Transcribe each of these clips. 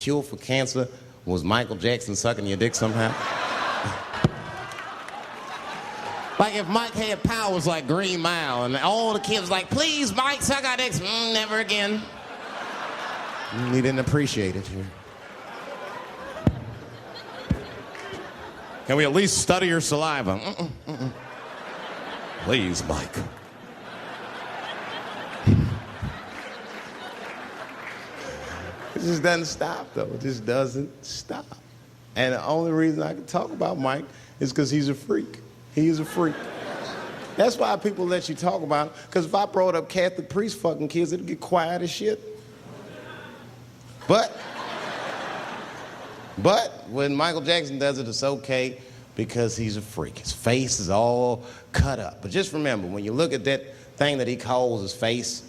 cure for cancer was Michael Jackson sucking your dick somehow? Like if Mike had powers like Green Mile and all the kids like, please, Mike, suck our dicks. Never again. He didn't appreciate it. Can we at least study your saliva? Please, Mike. It just doesn't stop, though. It just doesn't stop. And the only reason I can talk about Mike is because he's a freak. He's a freak. That's why people let you talk about him. Because if I brought up Catholic priest fucking kids, it'd get quiet as shit. But when Michael Jackson does it, it's okay because he's a freak. His face is all cut up. But just remember, when you look at that thing that he calls his face,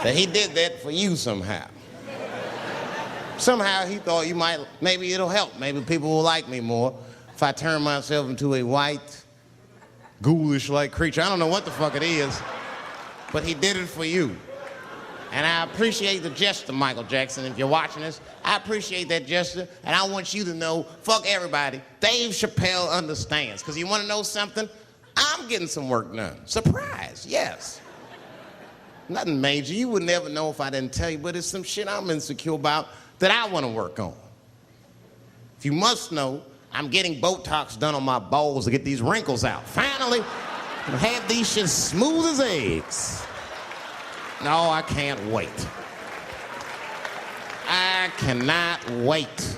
that he did that for you somehow. Somehow he thought you might, maybe it'll help. Maybe people will like me more if I turn myself into a white, ghoulish-like creature. I don't know what the fuck it is, but he did it for you. And I appreciate the gesture, Michael Jackson. If you're watching this, I appreciate that gesture, and I want you to know, fuck everybody, Dave Chappelle understands. Because you want to know something? I'm getting some work done. Surprise, yes. Nothing major. You would never know if I didn't tell you, but it's some shit I'm insecure about that I want to work on. If you must know, I'm getting Botox done on my balls to get these wrinkles out. Finally, have these shits smooth as eggs. No, I can't wait. I cannot wait.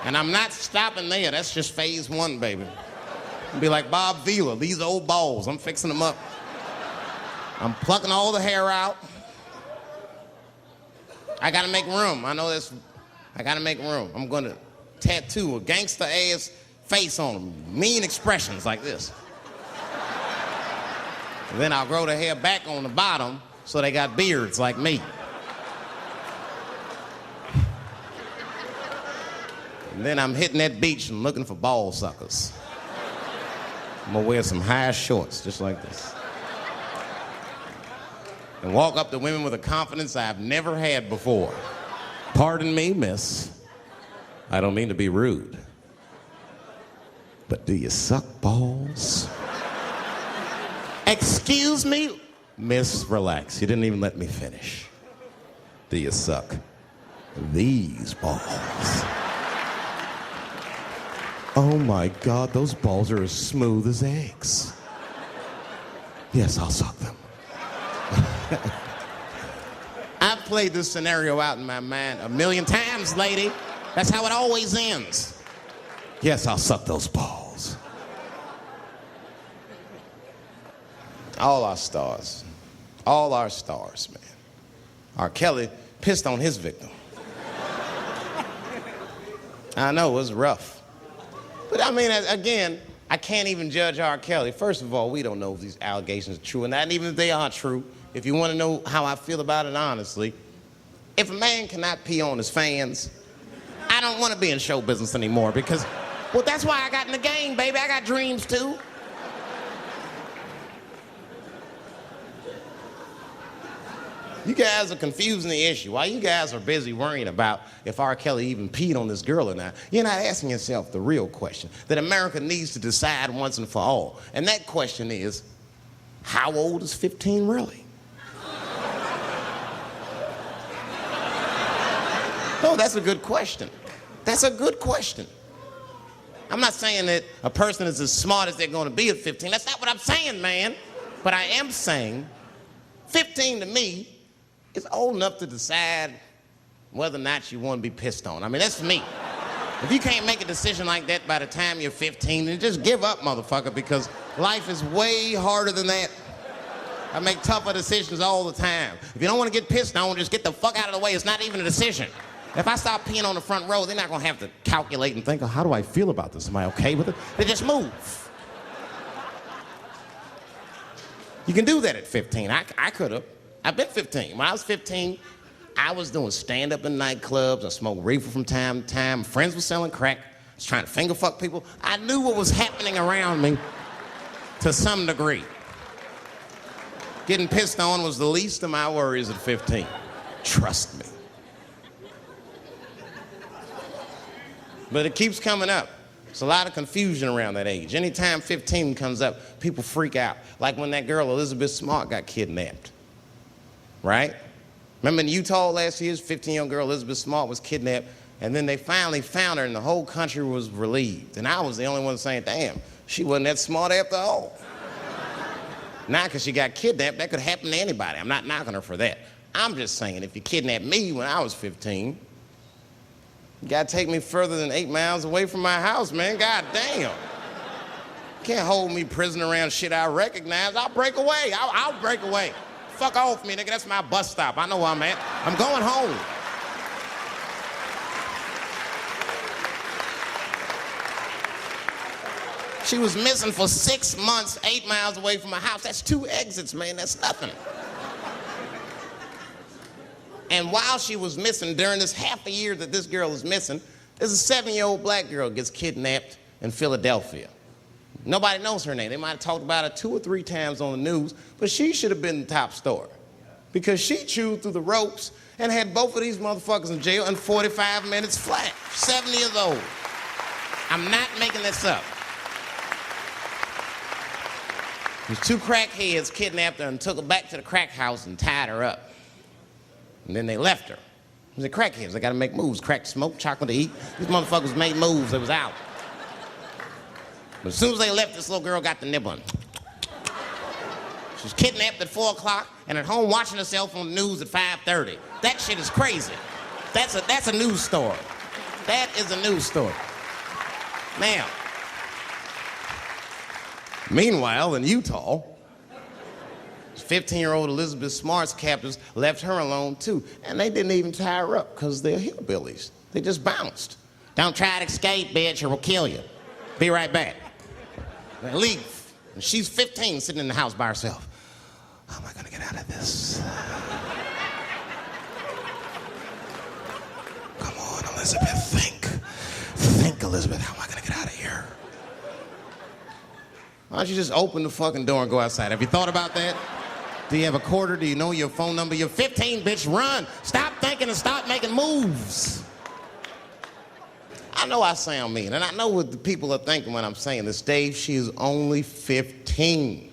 And I'm not stopping there. That's just phase one, baby. I'll be like Bob Vila, these old balls, I'm fixing them up. I'm plucking all the hair out. I gotta make room. I know this. I gotta make room. I'm gonna tattoo a gangster-ass face on them. Mean expressions like this. And then I'll grow the hair back on the bottom so they got beards like me. And then I'm hitting that beach and looking for ball suckers. I'm gonna wear some high shorts just like this. And walk up to women with a confidence I've never had before. Pardon me, miss. I don't mean to be rude. But do you suck balls? Excuse me? Miss, relax. You didn't even let me finish. Do you suck these balls? Oh my God, those balls are as smooth as eggs. Yes, I'll suck them. I've played this scenario out in my mind a million times, lady. That's how it always ends. Yes, I'll suck those balls. All our stars, man. R. Kelly pissed on his victim. I know, it was rough. But I mean, again, I can't even judge R. Kelly. First of all, we don't know if these allegations are true, and not even if they are true. If you want to know how I feel about it honestly, if a man cannot pee on his fans, I don't want to be in show business anymore because, well, that's why I got in the game, baby. I got dreams too. You guys are confusing the issue. While you guys are busy worrying about if R. Kelly even peed on this girl or not, you're not asking yourself the real question that America needs to decide once and for all. And that question is, how old is 15 really? No, that's a good question. That's a good question. I'm not saying that a person is as smart as they're going to be at 15. That's not what I'm saying, man. But I am saying 15 to me is old enough to decide whether or not you want to be pissed on. I mean, that's for me. If you can't make a decision like that by the time you're 15, then just give up, motherfucker, because life is way harder than that. I make tougher decisions all the time. If you don't want to get pissed on, just get the fuck out of the way. It's not even a decision. If I stop peeing on the front row, they're not going to have to calculate and think, oh, how do I feel about this? Am I okay with it? They just move. You can do that at 15. I could have. I've been 15. When I was 15, I was doing stand-up in nightclubs. I smoked reefer from time to time. Friends were selling crack. I was trying to finger fuck people. I knew what was happening around me to some degree. Getting pissed on was the least of my worries at 15. Trust me. But it keeps coming up. There's a lot of confusion around that age. Anytime 15 comes up, people freak out. Like when that girl, Elizabeth Smart, got kidnapped. Right? Remember in Utah last year, 15-year-old girl Elizabeth Smart was kidnapped, and then they finally found her and the whole country was relieved. And I was the only one saying, damn, she wasn't that smart after all. Now, because she got kidnapped, that could happen to anybody. I'm not knocking her for that. I'm just saying, if you kidnapped me when I was 15, you gotta take me further than 8 miles away from my house, man. God damn. Can't hold me prisoner around shit I recognize. I'll break away. I'll break away. Fuck off me, nigga. That's my bus stop. I know where I'm at. I'm going home. She was missing for 6 months, 8 miles away from my house. That's 2 exits, man. That's nothing. And while she was missing, during this half a year that this girl is missing, there's a 7-year-old black girl gets kidnapped in Philadelphia. Nobody knows her name. They might have talked about her 2 or 3 times on the news, but she should have been the top story because she chewed through the ropes and had both of these motherfuckers in jail in 45 minutes flat. 7 years old. I'm not making this up. These 2 crackheads kidnapped her and took her back to the crack house and tied her up. And then they left her. They're crackheads. They got to make moves. Crack to smoke, chocolate to eat. These motherfuckers made moves. They was out. But as soon as they left, this little girl got the nibbling. She was kidnapped at 4 o'clock and at home watching herself on the news at 5:30. That shit is crazy. That's a news story. That is a news story. Now, meanwhile, in Utah, 15-year-old Elizabeth Smart's captors left her alone too. And they didn't even tie her up because they're hillbillies. They just bounced. Don't try to escape, bitch, or we'll kill you. Be right back. They leave. And she's 15, sitting in the house by herself. How am I gonna get out of this? Come on, Elizabeth, think. Think, Elizabeth, how am I gonna get out of here? Why don't you just open the fucking door and go outside? Have you thought about that? Do you have a quarter? Do you know your phone number? You're 15, bitch, run. Stop thinking and stop making moves. I know I sound mean, and I know what the people are thinking when I'm saying this. Dave, she is only 15.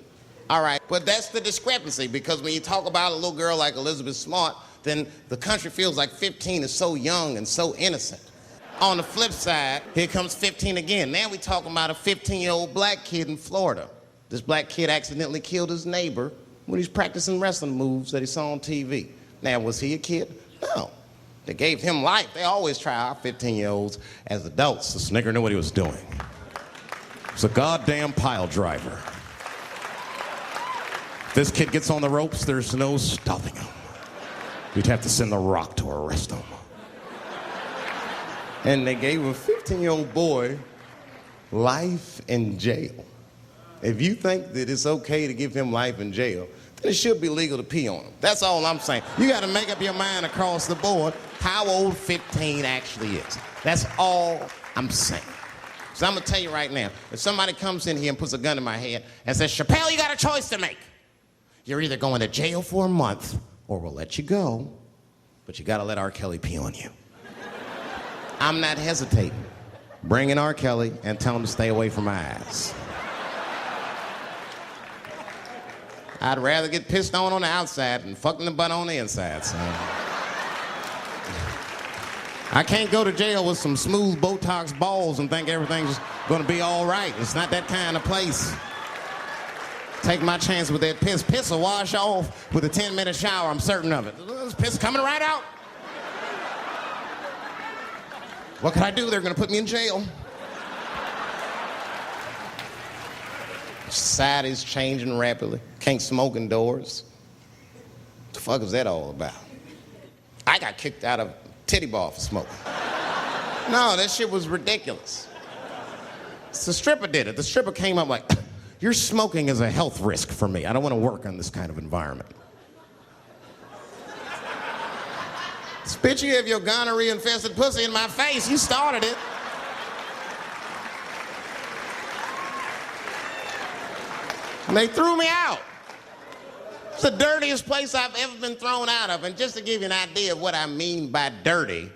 All right, but that's the discrepancy, because when you talk about a little girl like Elizabeth Smart, then the country feels like 15 is so young and so innocent. On the flip side, here comes 15 again. Now we're talking about a 15-year-old black kid in Florida. This black kid accidentally killed his neighbor when he's practicing wrestling moves that he saw on TV. Now, was he a kid? No. They gave him life. They always try our 15-year-olds as adults. The nigger knew what he was doing. He's a goddamn pile driver. If this kid gets on the ropes, there's no stopping him. You'd have to send the Rock to arrest him. And they gave a 15-year-old boy life in jail. If you think that it's okay to give him life in jail, then it should be legal to pee on him. That's all I'm saying. You got to make up your mind across the board how old 15 actually is. That's all I'm saying. So I'm going to tell you right now, if somebody comes in here and puts a gun in my head and says, Chappelle, you got a choice to make. You're either going to jail for a month or we'll let you go, but you got to let R. Kelly pee on you. I'm not hesitating. Bring in R. Kelly and tell him to stay away from my ass. I'd rather get pissed on the outside than fucking the butt on the inside, son. I can't go to jail with some smooth Botox balls and think everything's gonna be all right. It's not that kind of place. Take my chance with that piss. Piss will wash off with a 10-minute shower, I'm certain of it. This piss coming right out. What can I do? They're gonna put me in jail. Society's changing rapidly. Can't smoke indoors. What the fuck is that all about? I got kicked out of titty bar for smoking. No, that shit was ridiculous. The stripper did it. The stripper came up like, your smoking is a health risk for me. I don't want to work in this kind of environment. Bitch, you have your gonorrhea-infested pussy in my face. You started it. And they threw me out. It's the dirtiest place I've ever been thrown out of. And just to give you an idea of what I mean by dirty,